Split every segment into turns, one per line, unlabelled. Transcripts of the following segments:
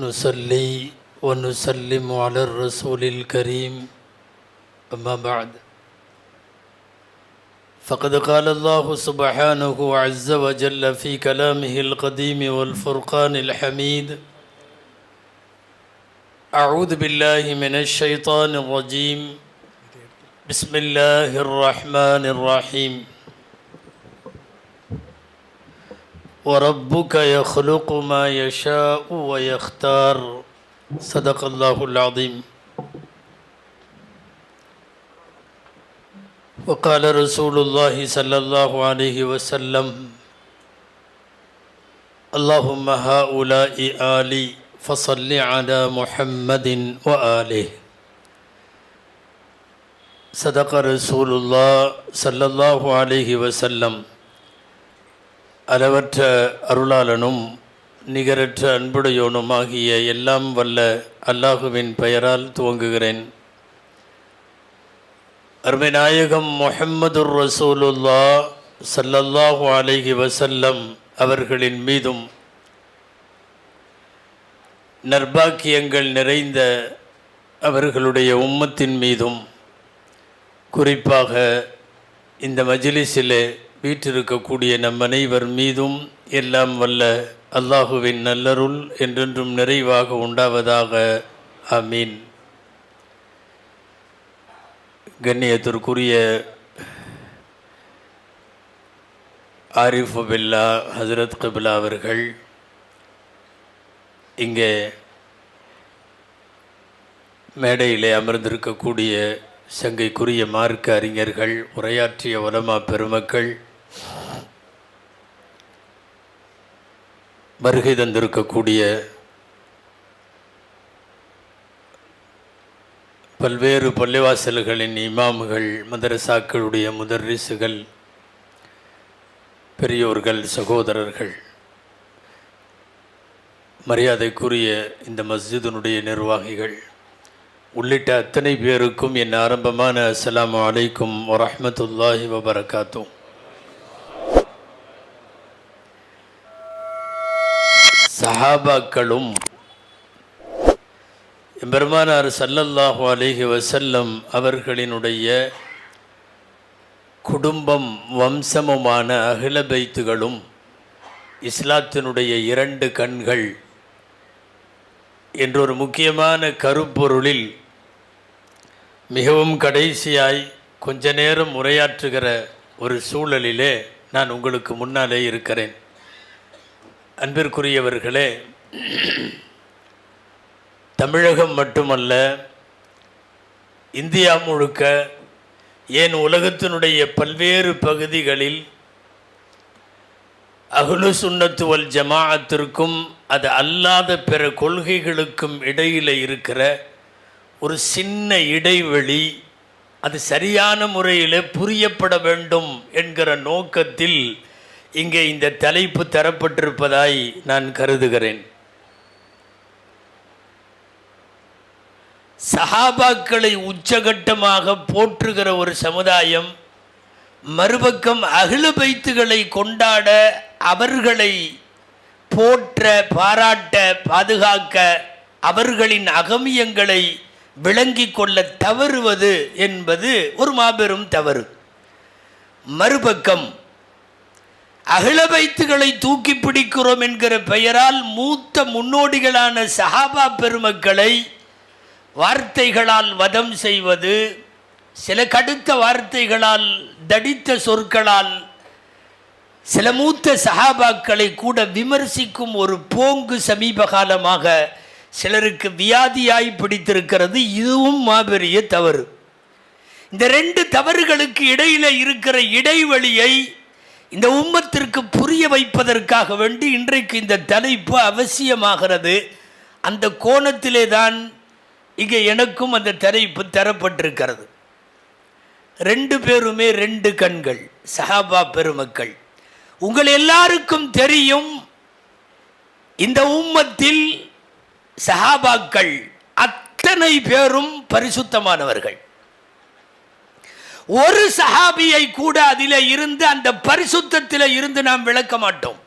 نصلي ونسلم على الرسول الكريم أما بعد فقد قال الله سبحانه عز وجل في كلامه القديم والفرقان الحميد أعوذ بالله من الشيطان الرجيم بسم الله الرحمن الرحيم وربك يخلق ما يشاء ويختار صدق الله العظيم وقال رسول الله صلى الله عليه وسلم اللهم هؤلاء آلي فصل على محمد وآله صدق رسول الله صلى الله عليه وسلم அளவற்ற அருளாளனும் நிகரற்ற அன்புடையோனுமாகிய எல்லாம் வல்ல அல்லாஹுவின் பெயரால் துவங்குகிறேன். அருமை நாயகம் முஹம்மதுர் ரசூலுல்லாஹ் ஸல்லல்லாஹு அலைஹி வஸல்லம் அவர்களின் மீதும் நற்பாக்கியங்கள் நிறைந்த அவர்களுடைய உம்மத்தின் மீதும் குறிப்பாக இந்த மஜ்லிஸிலே வீற்றிருக்கக்கூடிய நம் அனைவர் மீதும் எல்லாம் வல்ல அல்லாஹுவின் நல்லருள் என்றென்றும் நிறைவாக உண்டாவதாக. ஆமீன். கண்ணியத்திற்குரிய ஆரிஃபு பில்லா ஹசரத் கிப்லா அவர்கள் இங்கே மேடையிலே அமர்ந்திருக்கக்கூடிய சங்கைக்குரிய மார்க்க அறிஞர்கள், உரையாற்றிய உலமா பெருமக்கள், வருகை தந்திருக்கக்கூடிய பல்வேறு பள்ளிவாசல்களின் இமாம்கள், மதரசாக்களுடைய முதர்ரிசுகள், பெரியோர்கள், சகோதரர்கள், மரியாதைக்குரிய இந்த மஸ்ஜிதினுடைய நிர்வாகிகள் உள்ளிட்ட அத்தனை பேருக்கும் என் ஆரம்பமான அஸ்ஸலாமு அலைக்கும் வரஹ்மத்துல்லாஹி வபரகாத்துஹு. சஹாபாக்களும் எம்பெருமானார் ஸல்லல்லாஹு அலைஹி வஸல்லம் அவர்களினுடைய குடும்பம் வம்சமுமான அஹ்ல பைத்துகளும் இஸ்லாத்தினுடைய இரண்டு கண்கள் என்றொரு முக்கியமான கருப்பொருளில் மிகவும் கடைசியாய் கொஞ்ச நேரம் உரையாற்றுகிற ஒரு சூழலிலே நான் உங்களுக்கு முன்னாலே இருக்கிறேன். அன்பிற்குரியவர்களே, தமிழகம் மட்டுமல்ல, இந்தியா முழுக்க, ஏன் உலகத்தினுடைய பல்வேறு பகுதிகளில் அஹ்லு சுன்னத்து வல் ஜமாஅத்திற்கும் அது அல்லாத பிற கொள்கைகளுக்கும் இடையில் இருக்கிற ஒரு சின்ன இடைவெளி அது சரியான முறையில் புரியப்பட வேண்டும் என்கிற நோக்கத்தில் இங்கே இந்த தலைப்பு தரப்பட்டிருப்பதாய் நான் கருதுகிறேன். சஹாபாக்களை உச்சகட்டமாக போற்றுகிற ஒரு சமுதாயம் மறுபக்கம் அஹ்லு பைத்துகளை கொண்டாட, அவர்களை போற்ற, பாராட்ட, பாதுகாக்க, அவர்களின் அகமியங்களை விளங்கி கொள்ள தவறுவது என்பது ஒரு மாபெரும் தவறு. மறுபக்கம் அஹ்லு பைத்துகளை தூக்கி பிடிக்கிறோம் என்கிற பெயரால் மூத்த முன்னோடிகளான சஹாபா பெருமக்களை வார்த்தைகளால் வதம் செய்வது, சில கடுத்த வார்த்தைகளால், தடித்த சொற்களால் சில மூத்த சஹாபாக்களை கூட விமர்சிக்கும் ஒரு போங்கு சமீப காலமாக சிலருக்கு வியாதியாய் பிடித்திருக்கிறது. இதுவும் மாபெரிய தவறு. இந்த ரெண்டு தவறுகளுக்கு இடையில இருக்கிற இடைவெளியை இந்த உம்மத்திற்கு புரிய வைப்பதற்காக வேண்டி இன்றைக்கு இந்த தலைப்பு அவசியமாகிறது. அந்த கோணத்திலே தான் இங்கே எனக்கும் அந்த தலைப்பு தரப்பட்டிருக்கிறது. ரெண்டு பேருமே ரெண்டு கண்கள், சஹாபா பெருமக்கள். உங்கள் எல்லாருக்கும் தெரியும், இந்த உம்மத்தில் சஹாபாக்கள் அத்தனை பேரும் பரிசுத்தமானவர்கள். ஒரு சஹாபியை கூட அதில் இருந்து, அந்த பரிசுத்தத்தில் இருந்து நாம் விளக்க மாட்டோம்.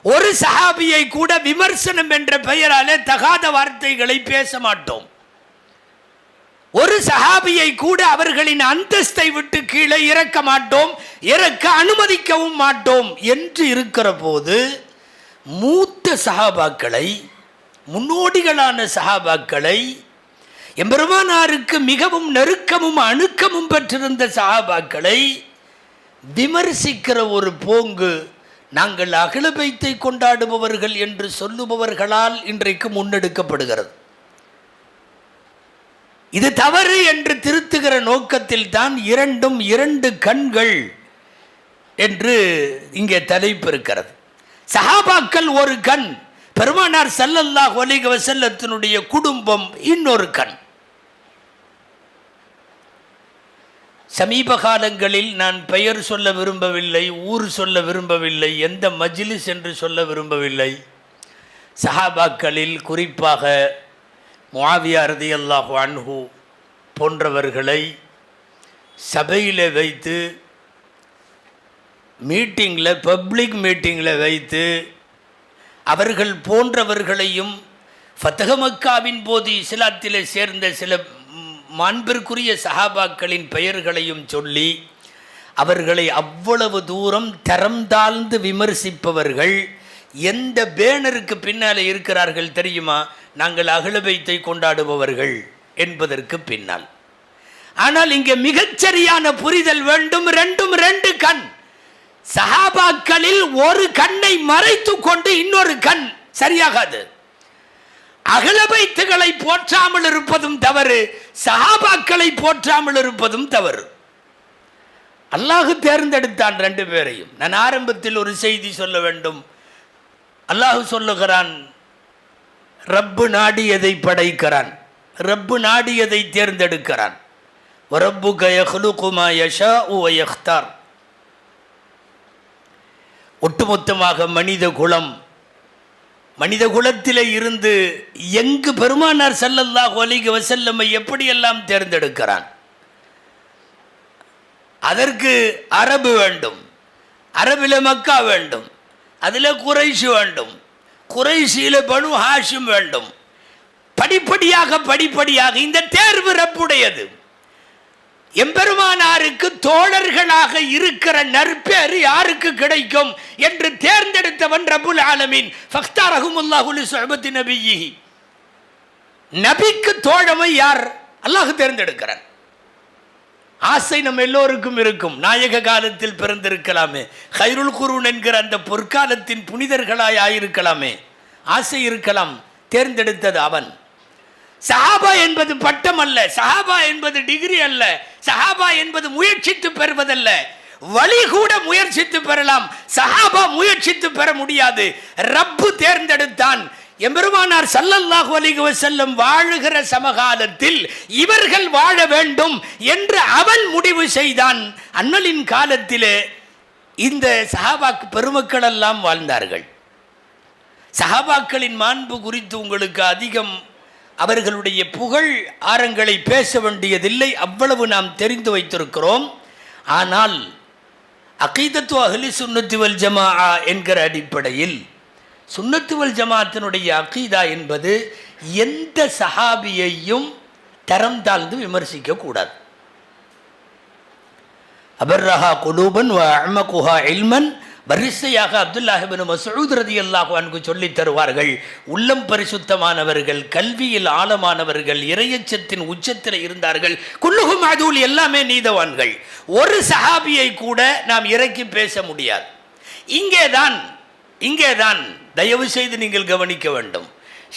ஒரு சஹாபியை கூட விமர்சனம் என்ற பெயராலே தகாத வார்த்தைகளை பேச மாட்டோம். ஒரு சஹாபியை கூட அவர்களின் அந்தஸ்தை விட்டு கீழே இறக்க மாட்டோம், இறக்க அனுமதிக்கவும் மாட்டோம் என்று இருக்கிற போது மூத்த சஹாபாக்களை, முன்னோடிகளான சஹாபாக்களை, எம்பெருமானாருக்கு மிகவும் நெருக்கமும் அணுக்கமும் பெற்றிருந்த சஹாபாக்களை விமர்சிக்கிற ஒரு போங்கு நாங்கள் அகில பைத்தை கொண்டாடுபவர்கள் என்று சொல்லுபவர்களால் இன்றைக்கு முன்னெடுக்கப்படுகிறது. இது தவறு என்று திருத்துகிற நோக்கத்தில் தான் இரண்டும் இரண்டு கண்கள் என்று இங்கே தலைப்பு இருக்கிறது. சஹாபாக்கள் ஒரு கண், பெருமானார் ஸல்லல்லாஹு அலைஹி வஸல்லத்தினுடைய குடும்பம் இன்னொரு கண். சமீப காலங்களில் நான் பெயர் சொல்ல விரும்பவில்லை, ஊர் சொல்ல விரும்பவில்லை, எந்த மஜ்லிஸ் என்று சொல்ல விரும்பவில்லை. சஹாபாக்களில் குறிப்பாக முஆவியா ரலியல்லாஹு அன்ஹு போன்றவர்களை சபையில் வைத்து, மீட்டிங்கில், பப்ளிக் மீட்டிங்கில் வைத்து அவர்கள் போன்றவர்களையும் ஃபத்ஹ் மக்காவின் போது இஸ்லாத்திலே சேர்ந்த சில மாண்பிற்குரிய சஹாபாக்களின் பெயர்களையும் சொல்லி அவர்களை அவ்வளவு தூரம் தரம் தாழ்ந்து விமர்சிப்பவர்கள் எந்த பேனருக்கு பின்னாலே இருக்கிறார்கள் தெரியுமா? நாங்கள் அஹ்ல பைத்தை கொண்டாடுபவர்கள் என்பதற்கு பின்னால். ஆனால் இங்கே மிகச்சரியான புரிதல் வேண்டும். ரெண்டும் ரெண்டு கண். சஹாபாக்களில் ஒரு கண்ணை மறைத்து கொண்டு இன்னொரு கண் சரியாகாது. அஹ்ல பைத்துகளை போற்றாமல் இருப்பதும் தவறு, சஹாபாக்களை போற்றாமல் இருப்பதும் தவறு. அல்லாஹ் தேர்ந்தெடுத்தான் ரெண்டு பேரையும். நான் ஆரம்பத்தில் ஒரு செய்தி சொல்ல வேண்டும். அல்லாஹ் சொல்லுகிறான், ரப்பு நாடியதை படைக்கிறான், ரப்பு நாடியதை தேர்ந்தெடுக்கிறான். வரப்புக யஹ்லுகு மா யஷாஉ வ யக்தார். ஒட்டுமொத்தமாக மனித குலத்திலே இருந்து எங்கு பெருமானார் ஸல்லல்லாஹு அலைஹி வஸல்லம் எப்படியெல்லாம் தேர்ந்தெடுக்கிறான். அதற்கு அரபு வேண்டும், அரபில் மக்கா வேண்டும், அதில் குறைஷ் வேண்டும், குறைஷியில் பனு ஹாஷிம் வேண்டும். படிப்படியாக இந்த தேர்வு ரப்புடையது. எம்பெருமானாருக்கு தோழர்களாக இருக்கிற நற்பேறு யாருக்கு கிடைக்கும் என்று தேர்ந்தெடுத்தவன் ரப்புல் ஆலமீன். ஃபக்தாரஹுமுல்லாஹு லிஸுஹ்பத்தி நபிய்யிஹி. நபிக்கு தோழமை யார்? அல்லாஹ் தேர்ந்தெடுக்கிறான். ஆசை நம்ம எல்லோருக்கும் இருக்கும். நாயக காலத்தில் பிறந்திருக்கலாமே, கைருல் குரூன் என்கிற அந்த பொற்காலத்தின் புனிதர்களாய் ஆயிருக்கலாமே, ஆசை இருக்கலாம். தேர்ந்தெடுத்தது அவன். சஹாபா என்பது பட்டம் அல்ல, சஹாபா என்பது டிகிரி அல்ல, சஹாபா என்பது முயற்சித்து பெறுவதல்ல. வழி கூட முயற்சித்து பெறலாம், சஹாபா முயற்சித்து பெற முடியாது. ரப்பு தேர்ந்தெடுத்தான். எம்பெருமானார் ஸல்லல்லாஹு அலைஹி வஸல்லம் வாழுகிற சமகாலத்தில் இவர்கள் வாழ வேண்டும் என்று அவன் முடிவு செய்தான். அண்ணலின் காலத்திலே இந்த சஹாபாக்கு பெருமக்கள் எல்லாம் வாழ்ந்தார்கள். சஹாபாக்களின் மாண்பு குறித்து உங்களுக்கு அதிகம் அவர்களுடைய புகழ் ஆரங்களை பேச வேண்டியதில்லை, அவ்வளவு நாம் தெரிந்து வைத்திருக்கிறோம். ஆனால் அகீதத்து அஹ்லி சுன்னத்தி வல் ஜமாஅ என்கிற அடிப்படையில் சுன்னத்து வல் ஜமாஅத்தினுடைய அகீதா என்பது எந்த சஹாபியையும் தரம் தாழ்ந்து விமர்சிக்க கூடாது. அபர்ரஹா குலூபன் வ அஅமகுஹா இல்மன். வரிசையாக அப்துல்லாஹ் இப்னு மஸ்ஊத் ரலியல்லாஹு அன்ஹு சொல்லித் தருவார்கள், உள்ளம் பரிசுத்தமானவர்கள், கல்வியில் ஆழமானவர்கள், இறையச்சத்தின் உச்சத்தில் இருந்தார்கள். குல்லுஹும் அதூல், எல்லாமே நீதவான்கள். ஒரு சஹாபியை கூட நாம் இறக்கி பேச முடியாது. இங்கேதான் தயவு செய்து நீங்கள் கவனிக்க வேண்டும்.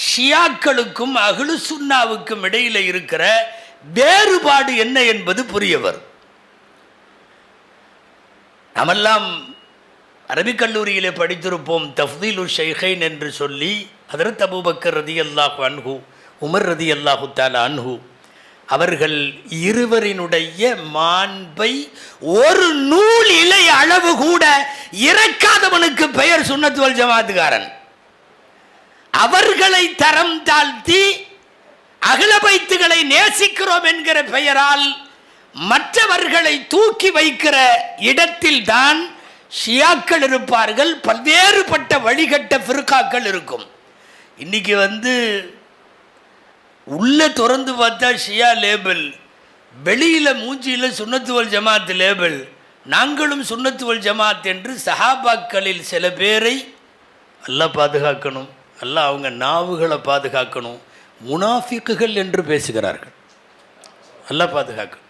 ஷியாக்களுக்கும் அஹ்லு சுன்னாவுக்கும் இடையில இருக்கிற வேறுபாடு என்ன என்பது புரிய வரும். நாமெல்லாம் அரபிக் கல்லூரியிலே படித்திருப்போம். தஃதீலு ஷைഖைன் என்று சொல்லி ஹதரத் அபூபக்கர் ரலியல்லாஹு அன்ஹு, உமர் ரலியல்லாஹு தஆலா அன்ஹு அவர்கள் இருவரினுடைய மாண்பை ஒரு நூல் இலை அளவு கூட இறக்காதவனுக்கு பெயர் சுன்னத் வல் ஜமாஅத்துக்காரன். அவர்களை தரம் தாழ்த்தி அஹ்ல பைத்துகளை நேசிக்கிறோம் என்கிற பெயரால் மற்றவர்களை தூக்கி வைக்கிற இடத்தில் தான் ஷியாக்கள் இருப்பார்கள், பல்வேறுபட்ட வழிகட்ட ஃபிர்காக்கள் இருக்கும். இன்னைக்கு உள்ள திறந்து பார்த்தா ஷியா லேபிள், வெளியில் மூஞ்சியில் சுன்னத்துவல் ஜமாத் லேபிள். நாங்களும் சுன்னத்துவல் ஜமாத் என்று சஹாபாக்களில் சில பேரை அல்லாஹ் பாதுகாக்கணும், அல்லாஹ் அவங்க நாவுகளை பாதுகாக்கணும், முனாஃபிக்குகள் என்று பேசுகிறார்கள். அல்லாஹ் பாதுகாக்கணும்.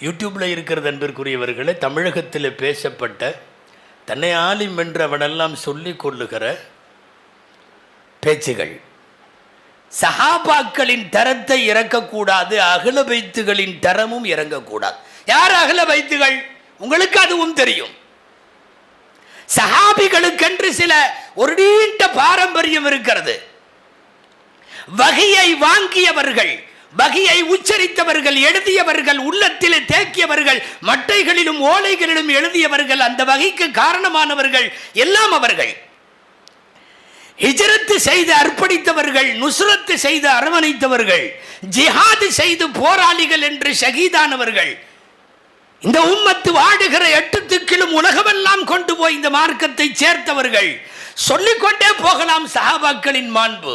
யூடியூப்பில் இருக்கிறது அன்பிற்குரியவர்களே, தமிழகத்தில் பேசப்பட்ட தன்னை ஆலிம் என்று அவனெல்லாம் சொல்லிக் கொள்ளுகிற பேச்சுகள், சஹாபாக்களின் தரத்தை இறக்கக்கூடாது, அகல பைத்துகளின் தரமும் இறங்கக்கூடாது. யார் அகல பைத்துகள்? உங்களுக்கு அதுவும் தெரியும். சஹாபிகளுக்கென்று சில ஒரு நீண்ட பாரம்பரியம் இருக்கிறது. வகையை வாங்கியவர்கள், வகையை உச்சரித்தவர்கள், எழுதியவர்கள், உள்ளத்திலே தேக்கியவர்கள், மட்டைகளிலும் ஓலைகளிலும் எழுதியவர்கள், அந்த வகைக்கு காரணமானவர்கள் எல்லாம் அவர்கள். ஹிஜ்ரத்து செய்து அர்ப்பணித்தவர்கள், நுஸ்ரத்து செய்து அரவணைத்தவர்கள், ஜிஹாது செய்து போராளிகள் என்று ஷஹீதானவர்கள், இந்த உம்மத்து வாடுகிற 8 திக்கிலும் உலகமெல்லாம் கொண்டு போய் இந்த மார்க்கத்தை சேர்த்தவர்கள். சொல்லிக்கொண்டே போகலாம். சஹாபாக்களின் மாண்பு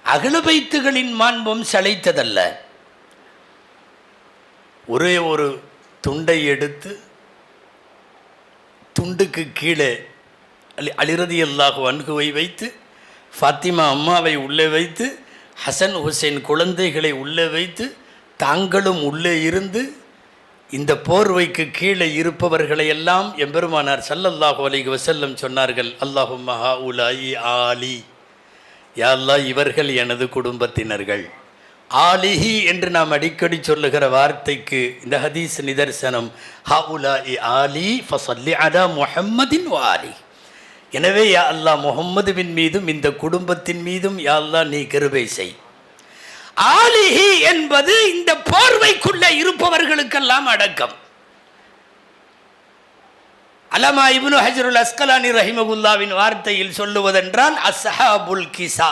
அகலபைத்துகளின் மாண்பும் சளைத்ததல்ல. ஒரே ஒரு துண்டை எடுத்து துண்டுக்கு கீழே அலி ரலியல்லாஹு அன்ஹுவை வைத்து, ஃபாத்திமா அம்மாவை உள்ளே வைத்து, ஹசன் ஹுசைன் குழந்தைகளை உள்ளே வைத்து, தாங்களும் உள்ளே இருந்து இந்த போர்வைக்கு கீழே இருப்பவர்களை எல்லாம் எம்பெருமானார் ஸல்லல்லாஹு அலைஹி வஸல்லம் சொன்னார்கள், அல்லாஹும்ம ஹாஉலாஇ ஆலி, யா அல்லாஹ் இவர்கள் எனது குடும்பத்தினர்கள். ஆலிஹி என்று நாம் அடிக்கடி சொல்லுகிற வார்த்தைக்கு இந்த ஹதீஸ் நிதர்சனம். ஹாஉலாஇ ஆலி ஃபஸல்லி அலா முஹம்மதின் வ ஆலி. எனவே யா அல்லாஹ் முஹம்மதுவின் மீதும் இந்த குடும்பத்தின் மீதும் யா அல்லாஹ் நீ கிருபை செய். ஆலிஹி என்பது இந்த போர்வைக்குள்ளே இருப்பவர்களுக்கெல்லாம் அடக்கம். அலமா இப்னு ஹஜ்ருல் அஸ்கலானி ரஹிமகுல்லாவின் வார்த்தையில் சொல்லுவதென்றால் அஸ்ஹாபுல் கிசா,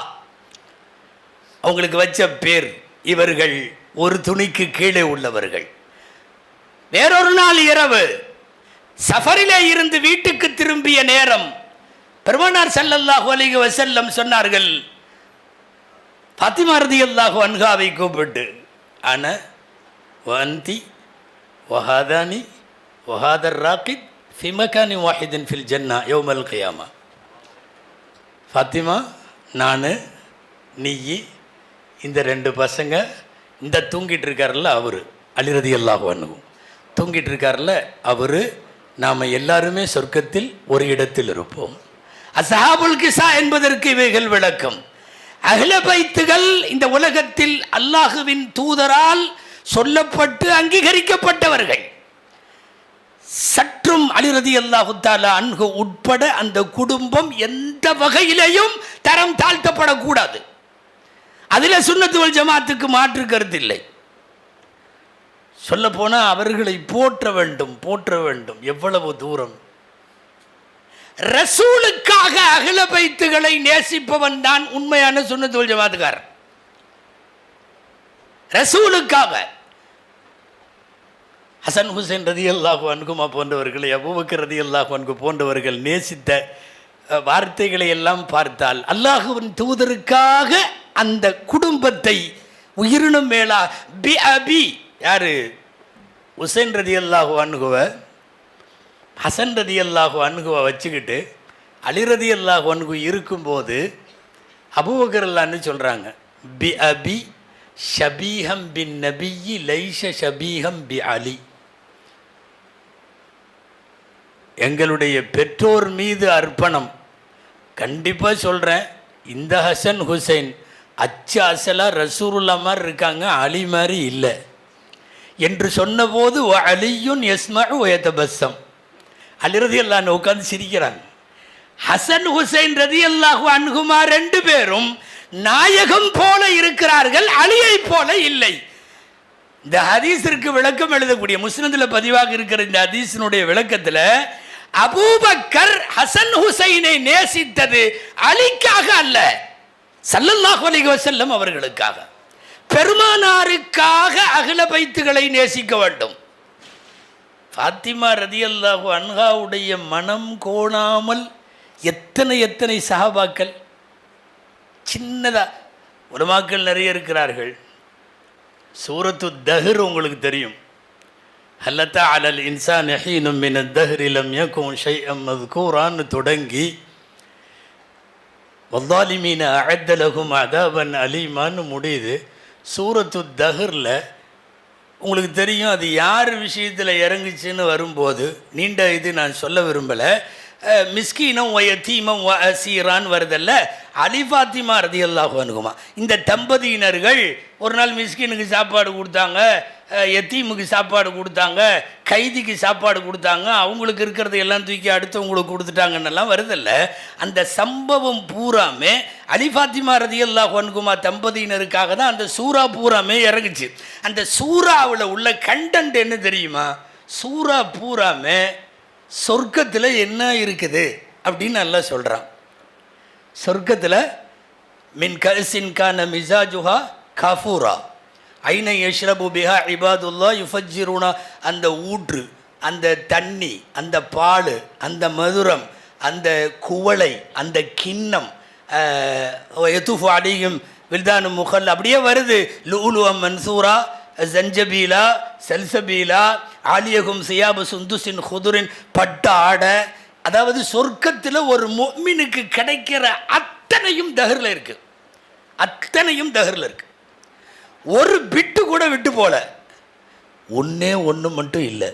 அவங்களுக்கு வச்ச பேர். இவர்கள் ஒரு துணிக்கு கீழே உள்ளவர்கள். வேறொரு நாள் இரவு சஃபரிலே இருந்து வீட்டுக்கு திரும்பிய நேரம் பெருமானார் ஸல்லல்லாஹு அலைஹி வஸல்லம் சொன்னார்கள், ஃபாத்திமா ரலியல்லாஹு அன்ஹாவை கூப்பிட்டு, அன வந்தி வஹாதானி வஹாதர் ராகித் ஃபி மகானி வாஹிதின் ஃபில் ஜன்னா யௌமல் கியாமா. ஃபாத்திமா, நான், நீ, இந்த 2 பசங்க, இந்த தூங்கிட்டு இருக்கார்ல அவர், அலி ரலியல்லாஹு அன்ஹு தூங்கிட்டு இருக்கார்ல அவர், நாம் எல்லாருமே சொர்க்கத்தில் ஒரு இடத்தில் இருப்போம். அஸ்ஹாபுல் கிஸா என்பதற்கு இவைகள் விளக்கம். அஹ்ல பைத்துகள் இந்த உலகத்தில் அல்லாஹுவின் தூதரால் சொல்லப்பட்டு அங்கீகரிக்கப்பட்டவர்கள். சற்றும் அலி ரலியல்லாஹு தஆலா அன்ஹு உட்பட அந்த குடும்பம் எந்த வகையிலேயும் தரம் தாழ்த்தப்படக்கூடாது. அதில் சுன்னத்து வல் ஜமாத்துக்கு மாற்று கருத்து இல்லை. சொல்ல போனால் அவர்களை போற்ற வேண்டும், போற்ற வேண்டும். எவ்வளவு தூரம்! ரசூலுக்காக அஹ்ல பைத்துகளை நேசிப்பவன் தான் உண்மையான சுன்னத்து வல் ஜமாத்துக்காரர். ரசூலுக்காக ஹசன் ஹுசைன் ரலியல்லாஹு அன்ஹுமா போன்றவர்களை, அபூபக்கர் ரலியல்லாஹு அன்ஹு போன்றவர்கள் நேசித்த வார்த்தைகளை எல்லாம் பார்த்தால், அல்லாஹுவின் தூதருக்காக அந்த குடும்பத்தை உயிரினும் மேலா பி அபி, யாரு ஹுசைன் ரலியல்லாஹு அன்ஹுவை, ஹசன் ரலியல்லாஹு அன்ஹுவை வச்சுக்கிட்டு அலி ரலியல்லாஹு அன்ஹு இருக்கும்போது அபூபக்கர் அல்லான்னு சொல்கிறாங்க, பி அபி ஷபீஹம் பின் நபியி லைஷ ஷபீஹம் பி அலி. எங்களுடைய பெற்றோர் மீது அர்ப்பணம். கண்டிப்பாக சொல்கிறேன், இந்த ஹசன் ஹுசைன் அச்சு அசலாக ரசூலுல்லா மாதிரி இருக்காங்க, அலி மாதிரி இல்லை என்று சொன்னபோது அலியுன் யஸ்மஉ வ யதபஸ்ஸம், அலி ரலியல்லாஹு உட்கார்ந்து சிரிக்கிறாங்க. ஹசன் ஹுசைன் ரலியல்லாஹு அன்ஹுமா 2 பேரும் நாயகம் போல இருக்கிறார்கள், அலியை போல இல்லை. இந்த ஹதீஸிற்கு விளக்கம் எழுதக்கூடிய முஸ்னதில் பதிவாக இருக்கிற இந்த ஹதீஸினுடைய விளக்கத்தில் அபூபக்கர் ஹசன் ஹுசைனை நேசித்தது அலிக்காக அல்ல, ஸல்லல்லாஹு அலைஹி வஸல்லம் அவர்களுக்காக. பெருமானாருக்காக அஹ்ல பைத்துகளை நேசிக்க வேண்டும். ஃபாத்திமா ரதியல்லாஹு அன்ஹாவுடைய மனம் கோணாமல் எத்தனை எத்தனை சஹாபாக்கள், சின்னதாக உலமாக்கள் நிறைய இருக்கிறார்கள். சூரத்து தஹர் உங்களுக்கு தெரியும். ஹல்லத்தா அலல் இன்சான் ஹீனும் மின தஹ்ரி லம் யகுன் ஷைஅம் மذ்கூரான்னு தொடங்கி வல்லாலிமீன அஅத்த லஹும் அதாபன் அலீமான்னு முடியுது. சூரத்து தஹரில் உங்களுக்கு தெரியும் அது யார் விஷயத்தில் இறங்குச்சுன்னு வரும்போது நீண்ட இது நான் சொல்ல விரும்பலை. மிஸ்கீனம் ஒயத்தீமம் அசீரான் வருதல்ல, அலி ஃபாத்திமா ரதியல்லாஹு அன்ஹுமா இந்த தம்பதியினர்கள் ஒரு நாள் மிஸ்கீனுக்கு சாப்பாடு கொடுத்தாங்க, எத்தீமுக்கு சாப்பாடு கொடுத்தாங்க, கைதிக்கு சாப்பாடு கொடுத்தாங்க, அவங்களுக்கு இருக்கிறது எல்லாம் தூக்கி அடுத்தவங்களுக்கு கொடுத்துட்டாங்கன்னெல்லாம் வருதல்ல. அந்த சம்பவம் பூராமே அலி ஃபாத்திமா ரதியல்லாஹு அன்ஹுமா தம்பதியினருக்காக தான் அந்த சூறா பூராமே இறங்குச்சு. அந்த சூறாவில் உள்ள கண்டென்ட் என்ன தெரியுமா? சூறா பூராமே சொர்க்கத்தில் என்ன இருக்குது அப்படின்னு நல்லா சொல்கிறான். சொர்க்கத்தில் மின் கசின் கான மிசாஜுஹா காஃபூரா ஐன யஷ்ரபு பிஹா இபாதுல்லா யுஃபஜ்ஜிருனா, அந்த ஊற்று, அந்த தண்ணி, அந்த பால், அந்த மதுரம், அந்த குவளை, அந்த கிண்ணம், யதுஃபு அலைஹிம் வில்தானு முகல் அப்படியே வருது. லுலுவம் மன்சூரா ஜஞ்சபீலா சல்சபீலா ஆலியகும் சியாபு சுந்துசின் ஹுதுரின் பட்ட ஆடை. அதாவது சொர்க்கத்தில் ஒரு முஃமினுக்கு கிடைக்கிற அத்தனையும் தஹரில் இருக்குது, அத்தனையும் தஹரில் இருக்குது. ஒரு பிட்டு கூட விட்டு போல. ஒன்றே ஒன்று மட்டும் இல்லை.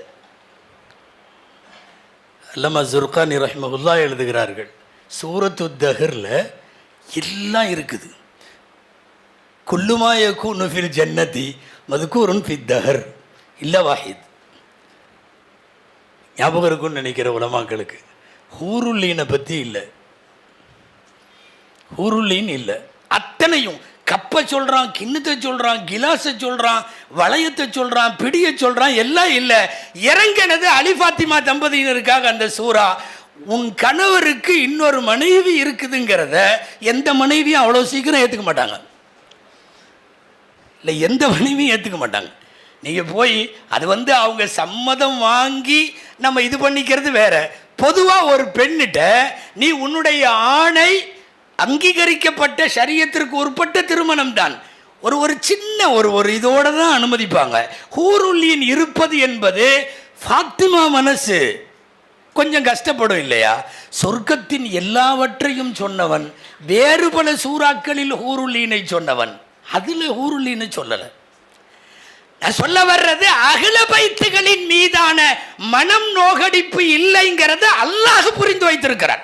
அல்லமா ஜுர்கானி ரஹ்மஹுல்லா எழுதுகிறார்கள், சூரத்து தஹரில் எல்லாம் இருக்குது. குல்லுமா யகூனு ஃபில் ஜன்னதி மதுக்கூருன் ஃபி தஹர் இல்ல வாஹித். ஞாபகம் இருக்குன்னு நினைக்கிற உலமாக்களுக்கு ஹூருல்லீனை பற்றி இல்லை, ஹூருல்லீன் இல்லை. அத்தனையும் கப்பை சொல்கிறான், கிண்ணத்தை சொல்கிறான், கிலாஸை சொல்கிறான், வளையத்தை சொல்கிறான், பிடியை சொல்கிறான், எல்லாம் இல்லை. இறங்கினது அலி ஃபாத்திமா தம்பதியினருக்காக அந்த சூறா. உன் கணவருக்கு இன்னொரு மனைவி இருக்குதுங்கிறத எந்த மனைவியும் அவ்வளோ சீக்கிரம் ஏற்றுக்க மாட்டாங்க. இல்லை, எந்த மனைவியும் ஏற்றுக்க மாட்டாங்க. நீங்கள் போய் அது அவங்க சம்மதம் வாங்கி நம்ம இது பண்ணிக்கிறது வேற. பொதுவாக ஒரு பெண்ணிட்ட நீ உன்னுடைய ஆணை அங்கீகரிக்கப்பட்ட ஷரியத்திற்கு உட்பட்ட திருமணம் தான். ஒரு சின்ன ஒரு இதோட தான் அனுமதிப்பாங்க. ஹூருல்லீன் இருப்பது என்பது ஃபாத்திமா மனசு கொஞ்சம் கஷ்டப்படும் இல்லையா? சொர்க்கத்தின் எல்லாவற்றையும் சொன்னவன், வேறு பல சூறாக்களில் ஹூருல்லீனை சொன்னவன், அதில் ஹூருல்லீனை சொல்லலை. நான் சொல்ல வர்றது அகில பைத்துகளின் மீதான மனம் நோகடிப்பு இல்லைங்கிறத அல்லாஹ் புரிந்து வைத்திருக்கிறார்.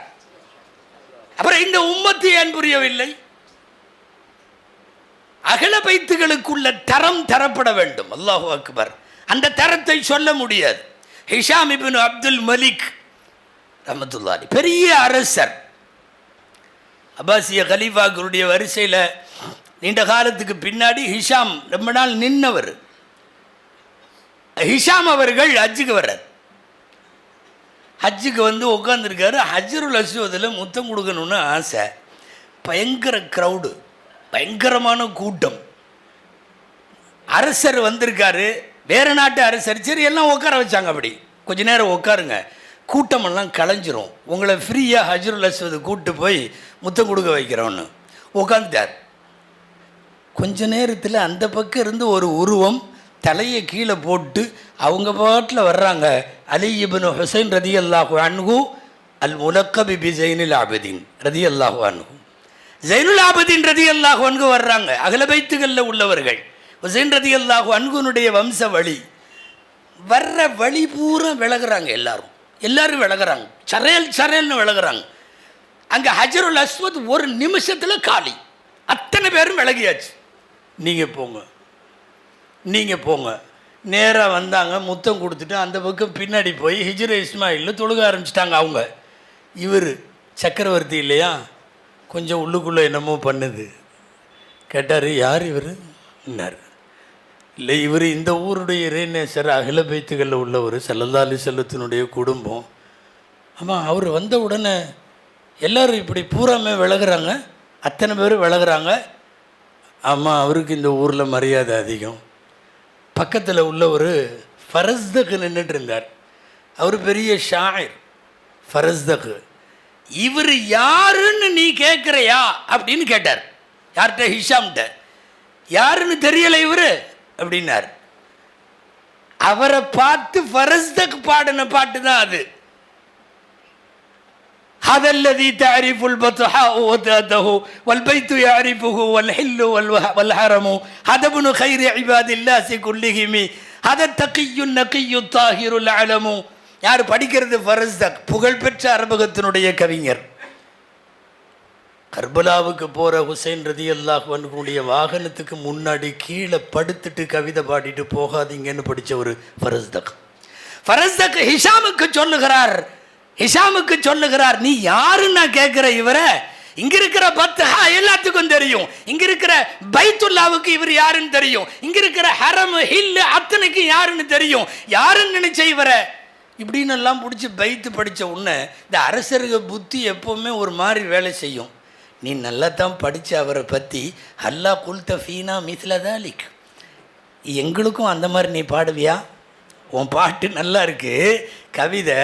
அப்புறம் இந்த உம்மத்து ஏன் புரியவில்லை? அகில பைத்துகளுக்குள்ள தரம் தரப்பட வேண்டும். அல்லாஹு அக்பர். அந்த தரத்தை சொல்ல முடியாது. ஹிஷாம் இப்னு அப்துல் மலிக் ரஹ்மத்துல்லாஹி பெரிய அரசர், அப்பாசிய கலீஃபாக்களுடைய வரிசையில் நீண்ட காலத்துக்கு பின்னாடி ஹிஷாம் ரொம்ப நாள் நின்னவர். ஹிஷாம் அவர்கள் ஹஜ்ஜுக்கு வர்றார். ஹஜ்ஜுக்கு உட்காந்துருக்காரு. ஹஜ்ருல் அஸ்வதில் முத்தம் கொடுக்கணும்னு ஆசை. பயங்கர க்ரௌடு, பயங்கரமான கூட்டம். அரசர் வந்திருக்காரு, வேறு நாட்டு அரசர். சரி, எல்லாம் உட்கார வச்சாங்க. அப்படி கொஞ்ச நேரம் உட்காருங்க, கூட்டமெல்லாம் கலைஞ்சிரும், உங்களை ஃப்ரீயாக ஹஜ்ருல் அஸ்வது கூப்பிட்டு போய் முத்தம் கொடுக்க வைக்கிறோன்னு உட்காந்துட்டார். கொஞ்ச நேரத்தில் அந்த பக்கம் இருந்து ஒரு உருவம் தலையை கீழே போட்டு அவங்க பாட்டில் வர்றாங்க. அலி இப்னு ஹுசைன் ரதியல்லாஹு அன்ஹு அல் முலக்கபி பி ஜைனுல் ஆபிதீன் ரதியல்லாஹு அன்ஹு. ஜைனுல் ஆபிதீன் ரதியல்லாஹு அன்ஹு வர்றாங்க. அகல பைத்துகளில் உள்ளவர்கள். ஹுசைன் ரதியல்லாஹு அன்ஹுனுடைய வம்ச வழி. வர்ற வழி பூரா விலகுறாங்க. எல்லாரும் விலகுறாங்க. சரையல்னு விலகுறாங்க. அங்கே ஹஜ்ருல் அஸ்வத் ஒரு நிமிஷத்தில் காலி. அத்தனை பேரும் விலகியாச்சு. நீங்கள் போங்க. நேராக வந்தாங்க, முத்தம் கொடுத்துட்டு அந்த பக்கம் பின்னாடி போய் ஹிஜ்ர இஸ்மாயில் தொழுக ஆரம்பிச்சிட்டாங்க. அவங்க இவர் சக்கரவர்த்தி இல்லையா, கொஞ்சம் உள்ளுக்குள்ளே என்னமோ பண்ணுது. கேட்டார், யார் இவர் என்னார்? இல்லை, இவர் இந்த ஊருடைய இறைநேசர், அகில பைத்துகளில் உள்ளவர், ஸல்லல்லாஹு அலைஹி வஸல்லத்தினுடைய குடும்பம். ஆமாம், அவர் வந்த உடனே எல்லோரும் இப்படி பூராமே விலகுறாங்க, அத்தனை பேரும் விலகுறாங்க. ஆமாம், அவருக்கு இந்த ஊரில் மரியாதை அதிகம். பக்கத்தில் உள்ள ஒரு ஃபரஸ்துக்கு நின்றுட்டு இருந்தார். அவர் பெரிய ஷாயிர் ஃபரஸ்தக். இவர் யாருன்னு நீ கேட்குறையா அப்படின்னு கேட்டார். யார்கிட்ட? ஹிஷாம்கிட்ட. யாருன்னு தெரியலை இவர் அப்படின்னார். அவரை பார்த்து ஃபரஸ்தக் பாடின பாட்டு தான் அது. هذا الذي تعرف البطحاء وذاته والبيت يعرفه والحل والحرم هذا ابن خير عباد الله كلهم هذا التقي النقي الطاهر العلم. யார் படிக்கிறது? ஃபரஸ்தக், புகழ்பெற்ற அரபகத்தினுடைய கவிஞர். கர்பலாவுக்கு போகிற ஹுசைன் ரதியல்லாஹு அன்ஹுடைய வாகனத்துக்கு முன்னாடி கீழே படுத்துட்டு கவிதை பாடிட்டு போகாதீங்கன்னு படித்த ஒரு ஃபரஸ்தக். ஃபரஸ்தக் ஹிஷாமுக்கு சொல்லுகிறார், நீ யாருன்னு நான் கேட்குற இவரை? இங்க இருக்கிற பத்ஹா எல்லாத்துக்கும் தெரியும், இங்க இருக்கிற பைத்துல்லாவுக்கு இவர் யாருன்னு தெரியும், இங்க இருக்கிற ஹரம் ஹில் அத்தனைக்கு யாருன்னு தெரியும். யாருன்னு நினைச்ச இவரை இப்படின்னு எல்லாம் பிடிச்சி பைத்து படித்த உடனே இந்த அரசர்கள் புத்தி எப்போவுமே ஒரு மாதிரி வேலை செய்யும். நீ நல்லா தான் படித்த அவரை பற்றி அல்லா குல்த ஃபீனா மிஸ்லதாலிக், எங்களுக்கும் அந்த மாதிரி நீ பாடுவியா? உன் பாட்டு நல்லா இருக்கு, கவிதை,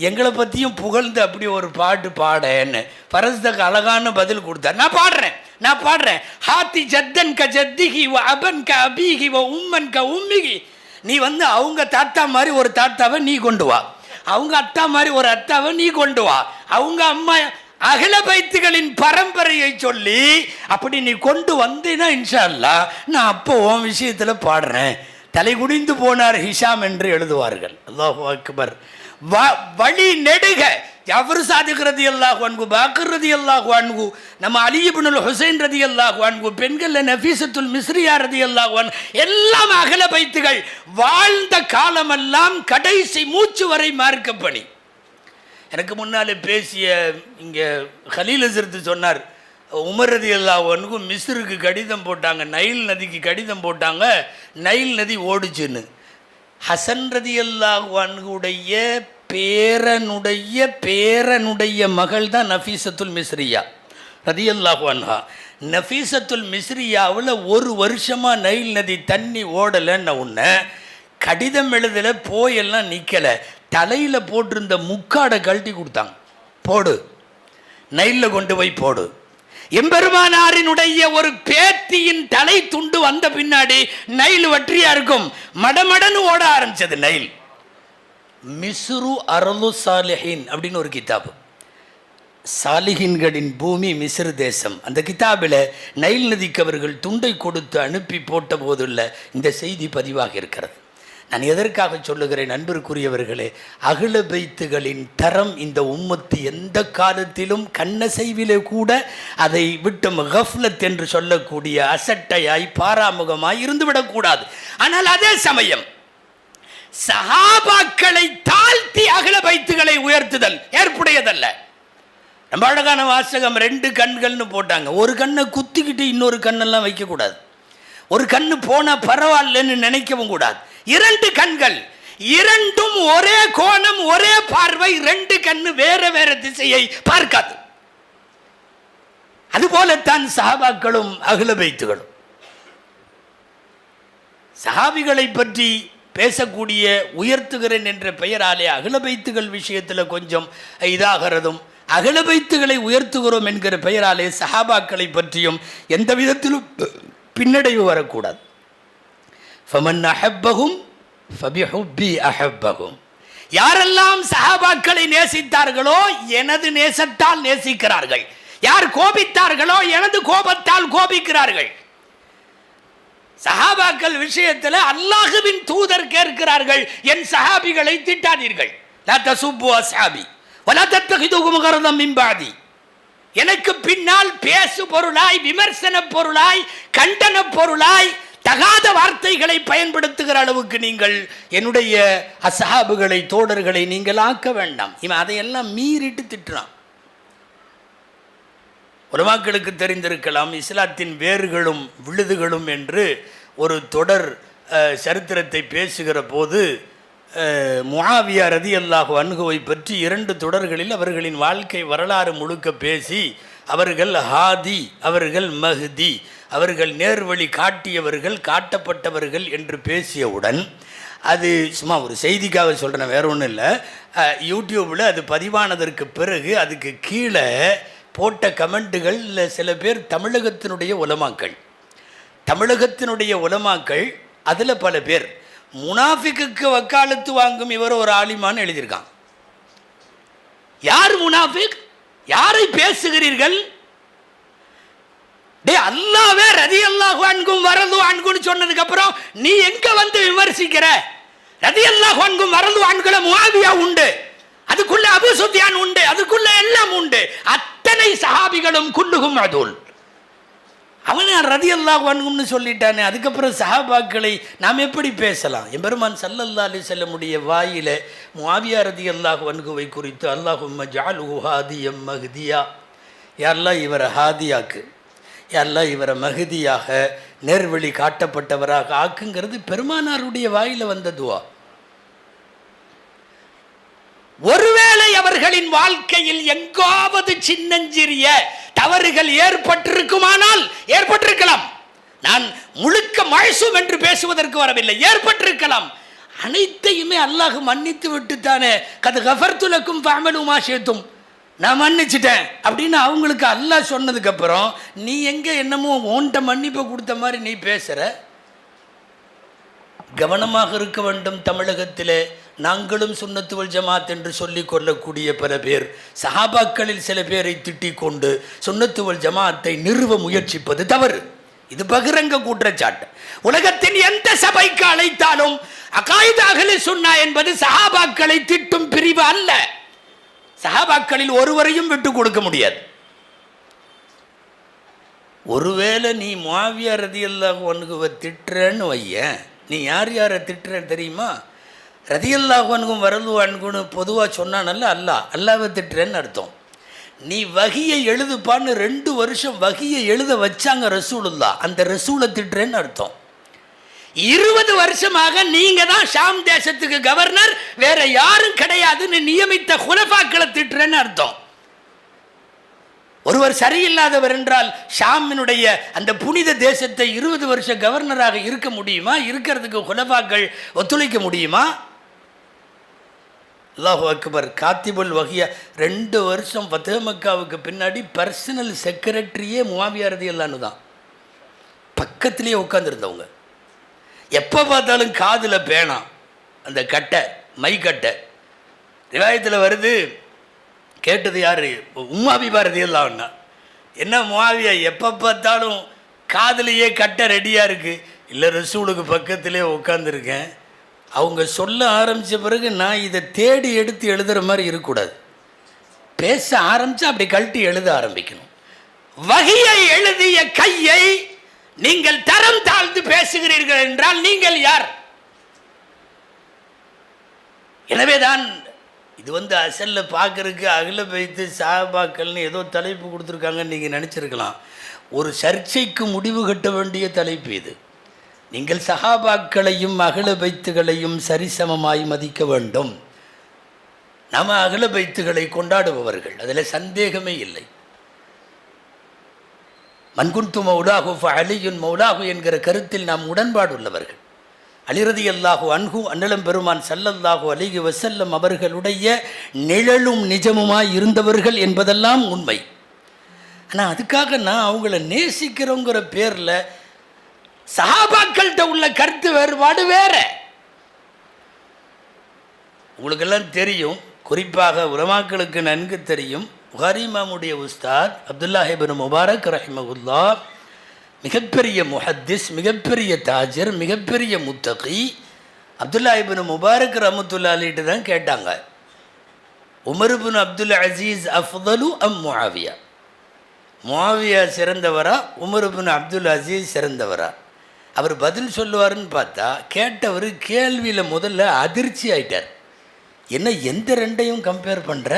எங்களை பற்றியும் புகழ்ந்து அப்படி ஒரு பாட்டு பாடன்னு ஃபரஸ்தக் அழகான பதில் கொடுத்தார். நான் பாடுறேன். ஹாத்தி ஜத்தன் க ஜத்திகி வ அபன் க அபீகி வ உம்மன் க உம்மிகி. நீ வந்து அவங்க தாத்தா மாதிரி ஒரு தாத்தாவை நீ கொண்டு வா, அவங்க அத்தா மாதிரி ஒரு அத்தாவை நீ கொண்டு வா, அவங்க அம்மா அகில பைத்துகளின் பரம்பரையை சொல்லி அப்படி நீ கொண்டு வந்தீன்னா இன்ஷா அல்லாஹ் நான் அப்போ உன் விஷயத்தில் பாடுறேன். தலை குனிந்து போனார் ஹிஷாம் என்று எழுதுவார்கள். அல்லாஹு அக்பர். வழி நெடுக ஜாஃபர் சாதிக் ரலியல்லாஹு அன்ஹு, பாக்கர் ரலியல்லாஹு அன்ஹு, நம்ம அலி இப்னுல் ஹுசைன் ரலியல்லாஹு அன்ஹு, பெண்கள் நஃபீசத்துல் மிஸ்ரியா ரலியல்லாஹு அன்ஹு, எல்லாம் அகல பைத்துகள் வாழ்ந்த காலமெல்லாம் கடைசி மூச்சு வரை மார்க்க பணி. எனக்கு முன்னாலே பேசிய இங்கே ஹலீல் ஹசரத் சொன்னார், உமர் ரலியல்லாஹு அன்ஹு மிஸ்ருக்கு கடிதம் போட்டாங்க, நைல் நதிக்கு கடிதம் போட்டாங்க, நைல் நதி ஓடுச்சுன்னு. ஹசன் ரலியல்லாஹு அன்ஹுடைய பேரனுடைய மகள் தான் நஃபீசத்துல் மிஸ்ரியா ரலியல்லாஹு அன்ஹா. நஃபீசத்துல் மிஸ்ரியாவில் ஒரு வருஷமாக நைல் நதி தண்ணி ஓடலைன்னு உன்னை கடிதம் எழுதலை, போயெல்லாம் நிற்கலை, தலையில் போட்டிருந்த முக்காடை கழட்டி கொடுத்தாங்க, போடு நைலில் கொண்டு போய் போடு. எம்பெருமானாரினுடைய ஒரு பேத்தியின் தலை துண்டு வந்த பின்னாடி நைல் வற்றியா இருக்கும், மடமடன்னு ஓட ஆரம்பிச்சது நைல். மிஸ்ரு அரலு சாலிஹின் அப்படின்னு ஒரு கிதாபு, சாலிஹின்களின் பூமி மிஸ்ர் தேசம். அந்த கிதாபில் நைல் நதிக்கு அவர்கள் துண்டை கொடுத்து அனுப்பி போட்ட போதுள்ள இந்த செய்தி பதிவாக இருக்கிறது. நான் எதற்காக சொல்லுகிறேன் அன்பிற்குரியவர்களே, அகில பைத்துகளின் தரம் இந்த உம்மத்து எந்த காலத்திலும் கண்ணசைவிலே கூட அதை விட்டும் கஃப்லத் என்று சொல்லக்கூடிய அசட்டையாய் பாராமுகமாய் இருந்துவிடக்கூடாது. ஆனால் அதே சமயம் சஹாபாக்களை தாழ்த்தி அகில பைத்துகளை உயர்த்துதல் ஏற்புடையதல்ல. நம்ம அழகான வாசகம், 2 கண்கள்னு போட்டாங்க, ஒரு கண்ணை குத்திக்கிட்டு இன்னொரு கண்ணெல்லாம் வைக்கக்கூடாது, ஒரு கண்ணு போனால் பரவாயில்லன்னு நினைக்கவும் கூடாது. 2 கண்கள், 2ம் ஒரே கோணம், ஒரே பார்வை, 2 கண்ணு வேற வேற திசையை பார்க்காது. அதுபோலத்தான் சஹாபாக்களும் அஹ்ல பைத்துகளும். சஹாபிகளை பற்றி பேசக்கூடிய உயர்த்துகிறேன் என்ற பெயராலே அஹ்ல பைத்துகள் விஷயத்தில் கொஞ்சம் இதாகிறதும், அஹ்ல பைத்துகளை உயர்த்துகிறோம் என்கிற பெயராலே சஹாபாக்களை பற்றியும் எந்த விதத்திலும் பின்னடைவு வரக்கூடாது. ஃபமன் அஹப்பஹும் ஃபபிஹுப்பி அஹப்பஹும். யாரெல்லாம் சஹாபாக்களை நேசித்தார்களோ எனது நேசத்தால் நேசிக்கிறார்கள், யார் கோபித்தார்களோ எனது கோபத்தால் கோபிக்கிறார்கள். சஹாபாக்கள் விஷயத்தில் அல்லாஹ்வின் தூதர் கேட்கிறார்கள், என் சஹாபிகளை திட்டாதீர்கள், லா தசுப்பு அஸ்ஹாபி வலா தத்தகிதுஹும் கரதம் மின் பாதி. எனக்கு பின்னால் பேசு பொருளாய், விமர்சன பொருளாய், கண்டன பொருளாய் தகாத வார்த்தைகளை பயன்படுத்துகிற அளவுக்கு நீங்கள் என்னுடைய அஸ்ஹாபுகளை, தோடர்களை நீங்கள் ஆக்க வேண்டாம். இவன் அதையெல்லாம் மீறிட்டு திட்டுறான். உலமாக்களுக்கு தெரிந்திருக்கலாம், இஸ்லாத்தின் வேர்களும் விழுதுகளும் என்று ஒரு தொடர் சரித்திரத்தை பேசுகிற போது முஆவியா ரலியல்லாஹு அன்ஹுவை பற்றி 2 தொடர்களில் அவர்களின் வாழ்க்கை வரலாறு முழுக்க பேசி, அவர்கள் ஹாதி, அவர்கள் மஹ்தி, அவர்கள் நேர்வழி காட்டியவர்கள், காட்டப்பட்டவர்கள் என்று பேசியவுடன், அது சும்மா ஒரு செய்திக்காக சொல்கிறேன், வேற ஒன்றும் இல்லை, யூடியூப்பில் அது பதிவானதற்கு பிறகு அதுக்கு கீழே போட்ட கமெண்ட்டுகள் சில பேர் தமிழகத்தினுடைய உலமாக்கள் அதில் பல பேர் முனாஃபிக்கு வக்காலத்து வாங்கும் இவர் ஒரு ஆலிமான்னு எழுதியிருக்கான். யார் முனாஃபிக்? யாரை பேசுகிறீர்கள்? டே, அல்லாஹ்வே ரலியல்லாஹு அன்ஹும் வரது அன்ஹுன்னு சொன்னதுக்கு அப்புறம் நீ எங்க வந்து விமர்சிக்கிற? ரலியல்லாஹு அன்ஹும் வரது அன்ஹுல முஆவியா உண்டு, அதுக்குள்ள அபூ சுஃபியான் உண்டு, அதுக்குள்ள எல்லாம் உண்டு. அத்தனை சஹாபிகளும் குல்லுஹும் அதுல். அவன் ரலியல்லாஹு அன்ஹும்னு சொல்லிட்டானே, அதுக்கப்புறம் சஹாபாக்களை நாம் எப்படி பேசலாம்? எம்பெருமான் ஸல்லல்லாஹு அலைஹி வஸல்லமுடைய வாயில முஆவியா ரலியல்லாஹு அன்ஹுவை குறித்து அல்லாஹும்ம ஜஅல்ஹு ஹாதியம் மஹ்தியா, யா அல்லாஹ் இவரை ஹாதியாக்கு, யா அல்லாஹ் இவரை மஹ்தியாக நேர்வழி காட்டப்பட்டவராக ஆக்குங்கிறது பெருமானாருடைய வாயில வந்த துவா. ஒருவேளை அவர்களின் வாழ்க்கையில் எங்காவது சின்னஞ்சிறிய தவறுகள் ஏற்பட்டிருக்குமானால் ஏற்பட்டிருக்கலாம். நான் முழுக்க மழ்சூம் என்று பேசுவதற்கு வரவில்லை, ஏற்பட்டிருக்கலாம். அனைத்தையுமே அல்லாஹ் மன்னித்து விட்டுத்தானே கது கஃபர்து லக்கும் ஃபஅமலு மா ஷி'தும், நான் மன்னிச்சிட்டேன் அப்படின்னு அவங்களுக்கு அல்லாஹ் சொன்னதுக்கு அப்புறம் நீ எங்க என்னமோ ஓன்ட்ட மன்னிப்பை கொடுத்த மாதிரி நீ பேசுற? கவனமாக இருக்க வேண்டும். தமிழகத்திலே நாங்களும் சுன்னத்து வல் ஜமாத் என்று சொல்லிக் கொள்ளக்கூடிய பல பேர் சஹாபாக்களில் சில பேரை திட்டிக் கொண்டு சுன்னத்து வல் ஜமாத்தை நிறுவ முயற்சிப்பது தவறு. இது பகிரங்க குற்றச்சாட்டு. உலகத்தின் எந்த சபைக்கு அழைத்தாலும் அகாயித் அஹ்லு சுன்னா என்பது சஹாபாக்களை திட்டும் பிரிவு அல்ல. சஹாபாக்களில் ஒருவரையும் விட்டு கொடுக்க முடியாது. ஒருவேளை நீ முஆவியா ரலியல்லாஹு அன்ஹுவை திட்டுறன்னு வையேன், நீ யார் யாரை திட்டுற தெரியுமா? ரலியல்லாஹு அன்ஹும் வரது அன்ஹுன்னு பொதுவாக சொன்னானல்ல, அல்லாஹ்வை திட்டுறேன்னு அர்த்தம். நீ வஹியை எழுதுப்பான்னு 2 வருஷம் வஹியை எழுத வச்சாங்க ரசூலுல்லாஹ், அந்த ரசூலை திட்டுறேன்னு அர்த்தம். 20 வருஷமாக நீங்க தான் ஷாம் தேசத்துக்கு கவர்னர், வேற யாரும் கிடையாதுன்னு நியமித்த குலஃபாக்களை திட்டுறேன்னு அர்த்தம். ஒருவர் சரியில்லாதவர் என்றால் ஷாமினுடைய அந்த புனித தேசத்தை 20 வருஷ கவர்னராக இருக்க முடியுமா? இருக்கிறதுக்கு குலஃபாக்கள் ஒத்துழைக்க முடியுமா? அல்லாஹு அக்பர். காத்திபுல் வஹியா 2 வருஷம் ஃபத்ஹ் மக்காவுக்கு பின்னாடி பர்சனல் செக்ரட்டரியே முஆவியா ரலியல்லாஹு தான், பக்கத்திலேயே உட்காந்துருந்தவங்க. எப்போ பார்த்தாலும் காதில் பேணாம், அந்த கட்டை மைக்கட்டை. ரிவாயத்தில் வருது, கேட்டது யார்? உம்மாபிபா ரலியல்லாஹு. என்ன முஆவியா எப்போ பார்த்தாலும் காதிலேயே கட்டை ரெடியாக இருக்குது? இல்லை, ரசூலுக்கு பக்கத்திலே உட்காந்துருக்கேன். அவங்க சொல்ல ஆரம்பித்த பிறகு நான் இதை தேடி எடுத்து எழுதுகிற மாதிரி இருக்கக்கூடாது. பேச ஆரம்பித்தா அப்படி கழட்டி எழுத ஆரம்பிக்கணும். வஹியை எழுதிய கையை நீங்கள் தரம் தாழ்ந்து பேசுகிறீர்கள் என்றால் நீங்கள் யார்? எனவேதான் இது அசல்ல பார்க்கறதுக்கு அகில பைத்து சஹாபாக்கள்னு ஏதோ தலைப்பு கொடுத்துருக்காங்கன்னு நீங்கள் நினச்சிருக்கலாம். ஒரு சர்ச்சைக்கு முடிவு கட்ட வேண்டிய தலைப்பு இது. நீங்கள் சஹாபாக்களையும் அகில பைத்துகளையும் சரிசமமாய் மதிக்க வேண்டும். நம்ம அகில பைத்துகளை கொண்டாடுபவர்கள், அதில் சந்தேகமே இல்லை. மன்குன்து மௌலாஹு ஃபஅலியுன் மௌலாஹு என்கிற கருத்தில் நாம் உடன்பாடு உள்ளவர்கள். அலி ரலியல்லாஹு அன்ஹு அன்னலம் பெருமான் ஸல்லல்லாஹு அலைஹி வஸல்லம் அவர்களுடைய நிழலும் நிஜமுமாய் இருந்தவர்கள் என்பதெல்லாம் உண்மை. ஆனால் அதுக்காக நான் அவங்கள நேசிக்கிறோங்கிற பேரில் சஹாபாக்கள்கிட்ட உள்ள கருத்து வேறுபாடு வேற. உங்களுக்கெல்லாம் தெரியும், குறிப்பாக உலமாக்களுக்கு நன்கு தெரியும், புகாரி இமாமுடைய உஸ்தாத் அப்துல்லாஹ் இப்னு முபாரக் ரஹிமஹுல்லாஹ் மிகப்பெரிய முஹத்திஸ், மிகப்பெரிய தாஜர், மிகப்பெரிய முத்தகி. அப்துல்லாஹ் இப்னு முபாரக் ரஹ்மத்துல்லாஹி அலைஹி தான் கேட்டாங்க, உமர் இப்னு அப்துல் அசீஸ் அஃதலு அம் முஆவியா, முஆவியா சிறந்தவரா உமர் இப்னு அப்துல் அசீஸ் சிறந்தவரா? அவர் பதில் சொல்லுவாருன்னு பார்த்தா கேட்டவர் கேள்வியில் முதல்ல அதிர்ச்சி ஆயிட்டார். என்ன எந்த ரெண்டையும் கம்பேர் பண்ணுற?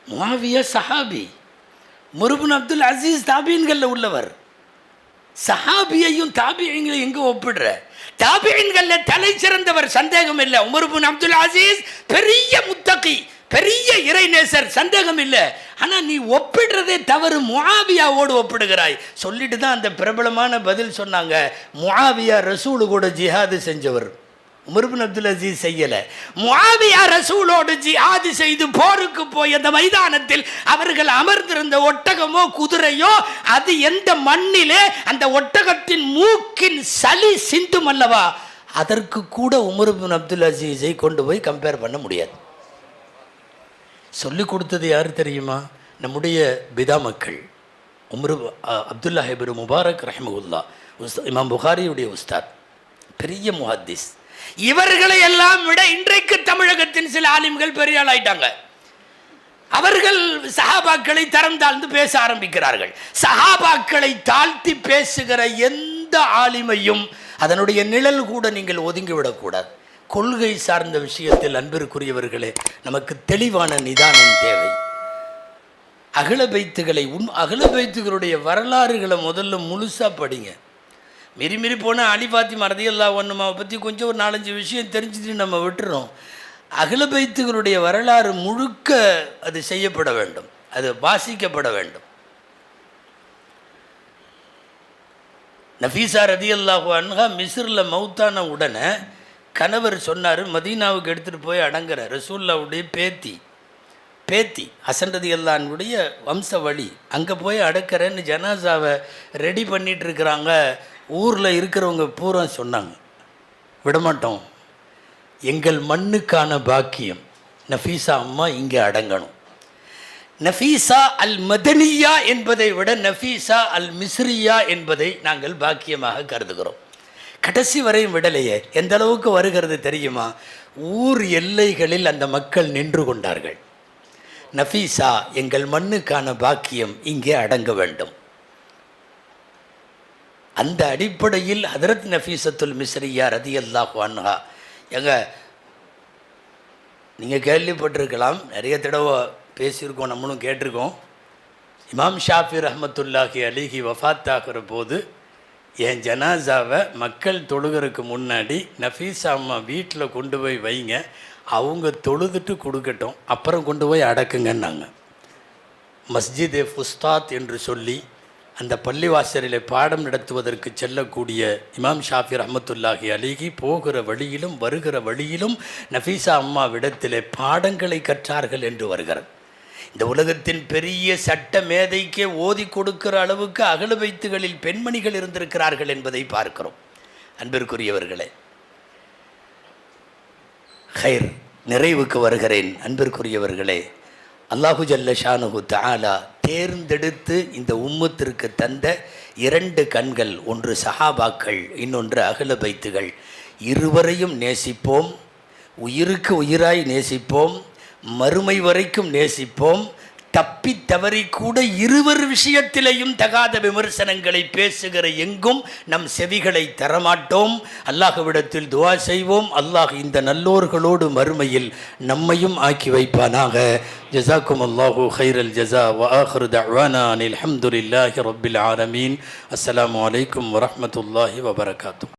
முஆவியா சஹாபி, உமர் இப்னு அப்துல் அசீஸ் தாபீன்களில் உள்ளவர். சஹாபியையும் தாபியங்களையும் எங்கே ஒப்பிடுற? தாபியன்களில் தலை சிறந்தவர், சந்தேகம் இல்லை. உமர் இப்னு அப்துல் அசீஸ் பெரிய முத்தகி, பெரிய இறைநேசர், சந்தேகம் இல்லை. ஆனால் நீ ஒப்பிடுறதே தவறு, முஆவியாவோடு ஒப்பிடுகிறாய். சொல்லிட்டு தான் அந்த பிரபலமான பதில் சொன்னாங்க, முஆவியா ரசூலு கூட ஜிஹாது செஞ்சவர், உமர் இப்னு அப்துல் அசீஸ் செய்யல. முஆவியா ரசூலோடு ஜிஹாது செய்து போருக்கு போய் அந்த மைதானத்தில் அவர்கள் அமர்ந்திருந்த ஒட்டகமோ குதிரையோ அது எந்த மண்ணிலே அந்த ஒட்டகத்தின் மூக்கின் சளி சிந்தும் அல்லவா, அதற்கு கூட உமர் இப்னு அப்துல் அசீஸை கொண்டு போய் கம்பேர் பண்ண முடியாது. சொல்லிக் கொடுத்தது யார் தெரியுமா? நம்முடைய பிதா மக்கள். அப்துல்லா இப்னு முபாரக் ரஹ்மஹுல்லா, இமாம் புகாரியுடைய உஸ்தாத், பெரிய முஹத்திஸ். இவர்களை எல்லாம் விட இன்றைக்கு தமிழகத்தின் சில ஆலிம்கள் பெரிய ஆளாயிட்டாங்க. அவர்கள் சஹாபாக்களை தரம் தாழ்ந்து பேச ஆரம்பிக்கிறார்கள். சஹாபாக்களை தாழ்த்தி பேசுகிற எந்த ஆலிமையும் அதனுடைய நிழல் கூட நீங்கள் ஒதுங்கிவிடக்கூடாது. கொள்கை சார்ந்த விஷயத்தில் அன்பிற்குரியவர்களே நமக்கு தெளிவான நிதானம் தேவை. அகல பைத்துகளை அகல பைத்துகளுடைய வரலாறுகளை முதல்ல முழுசாக படிங்க. மீறி போனால் அலி ஃபாத்திமா ரலியல்லாஹு அன்ஹுவை பற்றி கொஞ்சம் ஒரு 4-5 விஷயம் தெரிஞ்சுட்டு நம்ம விட்டுறோம். அகல பைத்துகளுடைய வரலாறு முழுக்க அது செய்யப்பட வேண்டும், அது வாசிக்கப்பட வேண்டும். நஃபீஸா ரலியல்லாஹு அன்ஹா மிஸ்ரில் மௌத்தான உடனே கணவர் சொன்னார், மதீனாவுக்கு எடுத்துகிட்டு போய் அடங்குற ரசூலுல்லாஹ்வுடைய பேத்தி ஹசன் ரலியல்லாஹு அன்ஹுடைய வம்ச வழி, அங்கே போய் அடக்கிறேன்னு ஜனாசாவை ரெடி பண்ணிகிட்டு இருக்கிறாங்க. ஊரில் இருக்கிறவங்க பூரா சொன்னாங்க, விடமாட்டோம், எங்கள் மண்ணுக்கான பாக்கியம், நஃபீஸா அம்மா இங்கே அடங்கணும். நஃபீஸா அல் மதனியா என்பதை விட நஃபீஸா அல் மிஸ்ரியா என்பதை நாங்கள் பாக்கியமாக கருதுகிறோம். கடைசி வரையும் விடலையே. எந்த அளவுக்கு வருகிறது தெரியுமா? ஊர் எல்லைகளில் அந்த மக்கள் நின்று கொண்டார்கள். நஃபீஸா எங்கள் மண்ணுக்கான பாக்கியம் இங்கே அடங்க வேண்டும். அந்த அடிப்படையில் ஹதரத் நஃபீஸத்துல் மிஸ்ரியா ரலியல்லாஹு அன்ஹா, நீங்கள் கேள்விப்பட்டிருக்கலாம், நிறைய தடவை பேசியிருக்கோம், நம்மளும் கேட்டிருக்கோம். இமாம் ஷாஃபி ரஹ்மத்துல்லாஹி அலைஹி வஃபாத் ஆகிற போது என் ஜனாசாவை மக்கள் தொழுகிறதுக்கு முன்னாடி நஃபீஸா அம்மா வீட்டில் கொண்டு போய் வைங்க, அவங்க தொழுதுட்டு கொடுக்கட்டும், அப்புறம் கொண்டு போய் அடக்குங்கன்னாங்க. மஸ்ஜிதே ஃபுஸ்தாத் என்று சொல்லி அந்த பள்ளிவாசலில் பாடம் நடத்துவதற்கு செல்லக்கூடிய இமாம் ஷாஃபி ரஹ்மத்துல்லாஹி அலைஹி போகிற வழியிலும் வருகிற வழியிலும் நஃபீஸா அம்மாவிடத்திலே பாடங்களை கற்றார்கள் என்று வருகிறது. இந்த உலகத்தின் பெரிய சட்ட மேதைக்கே ஓதி கொடுக்கிற அளவுக்கு அகல பைத்துகளில் பெண்மணிகள் இருந்திருக்கிறார்கள் என்பதை பார்க்கிறோம். அன்பிற்குரியவர்களே, ஹைர், நிறைவுக்கு வருகிறேன். அன்பிற்குரியவர்களே, அல்லாஹு ஜல்ல ஷானுஹு தஆலா தேர்ந்தெடுத்து இந்த உம்மத்திற்கு தந்த 2 கண்கள், ஒன்று சஹாபாக்கள், இன்னொன்று அகல பைத்துகள். இருவரையும் நேசிப்போம், உயிருக்கு உயிராய் நேசிப்போம், மறுமை வரைக்கும் நேசிப்போம். தப்பி தவறி கூட இருவர் விஷயத்திலேயும் தகாத விமர்சனங்களை பேசுகிற எங்கும் நம் செவிகளை தரமாட்டோம். அல்லாஹ்விடத்தில் துஆ செய்வோம். அல்லாஹ் இந்த நல்லோர்களோடு மறுமையில் நம்மையும் ஆக்கி வைப்பானாக. ஜஸாக்கும் அல்லாஹு ஹைரல் ஜஸா வ ஆஹிரு தஅவானா அனில் ஹம்துலில்லாஹி ரப்பில் ஆலமீன். அஸ்ஸலாமு அலைக்கும் வரஹ்மத்துல்லாஹி வபரகாத்துஹு.